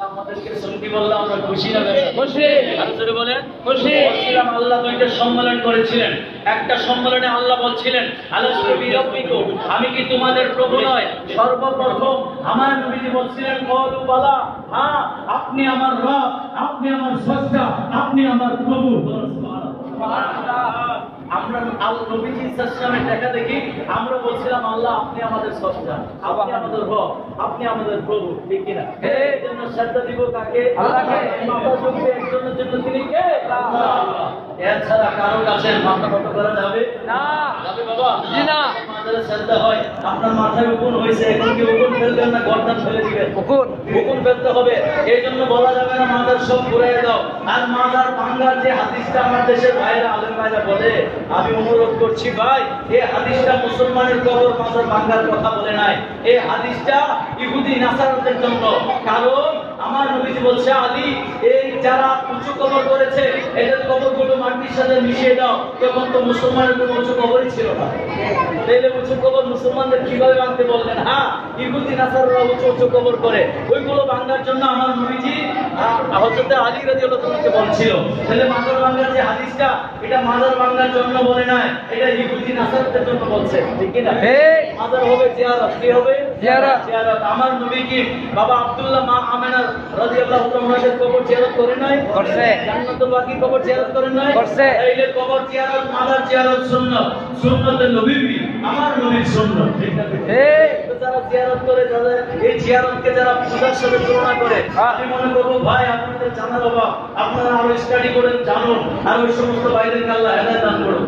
আমাদেরকে সুন্নি বললে আমরা খুশি না খুশি? আর জোরে বলেন খুশি। বলছিলাম আল্লাহ দুইটা সম্মেলন করেছিলেন। একটা সম্মেলনে আল্লাহ বলছিলেন আলাস্তু বিরাব্বিকুম, আমি কি তোমাদের প্রভু নয়? সর্বপ্রথম আমার নবীজি বলছিলেন ক্বালু বালা, হ্যাঁ আপনি আমার রব, আপনি আমার স্রষ্টা, আপনি আমার প্রভু। আমরা নবীজি সাল্লাল্লাহু দেখা দেখি আমরা বলছিলাম আল্লাহ আপনি আমাদের স্রষ্টা, আপনি আমাদের রব, আপনি আমাদের প্রভু, ঠিক কি না? এই জন্য শ্রদ্ধা দিব কাকে? আল্লাহকে। মাথা ঝুঁকবে একজনের জন্য, তিনি কে? আল্লাহ। এছাড়া কারো কাছে মাথা নত করা যাবে না। যাবে বাবা? জি না। মাথায় শ্রদ্ধা হয়, আপনার মাথায় উকুন হয়েছে, এখন কি উকুন ফেলবেন না গর্দান ফেলে দিবেন? উকুন ফেলতে হবে। এই জন্য বলা যাবে না মাজার সব ঘুরাইয়া দাও। আর মাজার ভাঙ্গার যে হাদিসটা আমার দেশের ভাইরা আলেম ভাইরা বলে, আমি অনুরোধ করছি ভাই, এই হাদিসটা মুসলমানের কবর মাজার ভাঙ্গার কথা বলে নাই। এই হাদিসটা ইহুদি নাসারাদের জন্য। কারণ আমার নবীজি বলছে আলী, এই যারা উঁচু কবর করেছে এদের কবরগুলো মাটির সাথে মিশিয়ে দাও। তখন তো মুসলমানের কোনো উঁচু কবরই ছিল না। তাহলে উঁচু কবর মুসলমানদের কিভাবে ভাঙতে বললেন? হ্যাঁ, ইহুদি নাসারারা উঁচু উঁচু কবর করে, ওইগুলো ভাঙার জন্য আমার নবীজি হযরত আলী রাদিয়াল্লাহু আনহু বলছিল। তাহলে মাজার ভাঙার যে হাদিসটা, এটা মাজার ভাঙার জন্য বলে নাই, এটা ইহুদি নাসারাদের জন্য বলছে, ঠিক কি না? মাজার হবে জিয়ারত, কি হবে? জিয়ারত। জিয়ারত। আমার নবী কি বাবা আব্দুল্লাহ মা আমেনা রাদিয়াল্লাহু তাআলার কবর জিয়ারত করে নাই? করছে। জান্নাতুল বাকি কবর জিয়ারত করে নাই? করছে। এইলে কবর জিয়ারত, মাজার জিয়ারত সুন্নাত। সুন্নতে নবী, আমার নবীর সুন্নাত, ঠিক না? যারা জিয়ারত করে, যারা এই জিয়ারতকে যারা পূজার সাথে তুলনা করে, আমি মনে করব ভাই আপনাদের জানার অভাব, আপনারা আরো স্টাডি করেন, জানুন, আর ওই সমস্ত ভাইদেরকে আল্লাহ হেদায়েত দান করুন।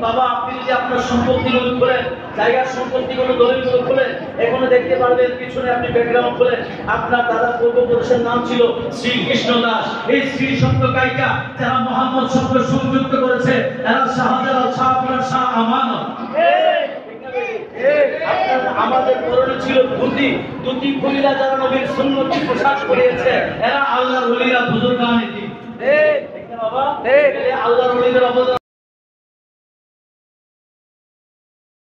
বাবা আপনি যদি আপনার সম্পত্তিগুলো খোলেন, জায়গার সম্পত্তিগুলো দলিলগুলো খোলেন, এখানে দেখতে পারবেন পিছনে আপনি ব্যাকগ্রাউন্ড খোলেন, আপনার দাদা পূর্বপুরুষের নাম ছিল শ্রীকৃষ্ণ দাস। এই শ্রী শব্দ কাইকা যারা মোহাম্মদ শব্দ সংযুক্ত করেছে, এরা শাহজালাল, শাহপুরান, শাহ আমানত। আমাদের পরনে ছিল ধুতি, ধুতি খুলিলা যারা নবীর সুন্নতি পোশাক পরিয়েছে, এরা আল্লাহর ওলিরা বুজুর্গান।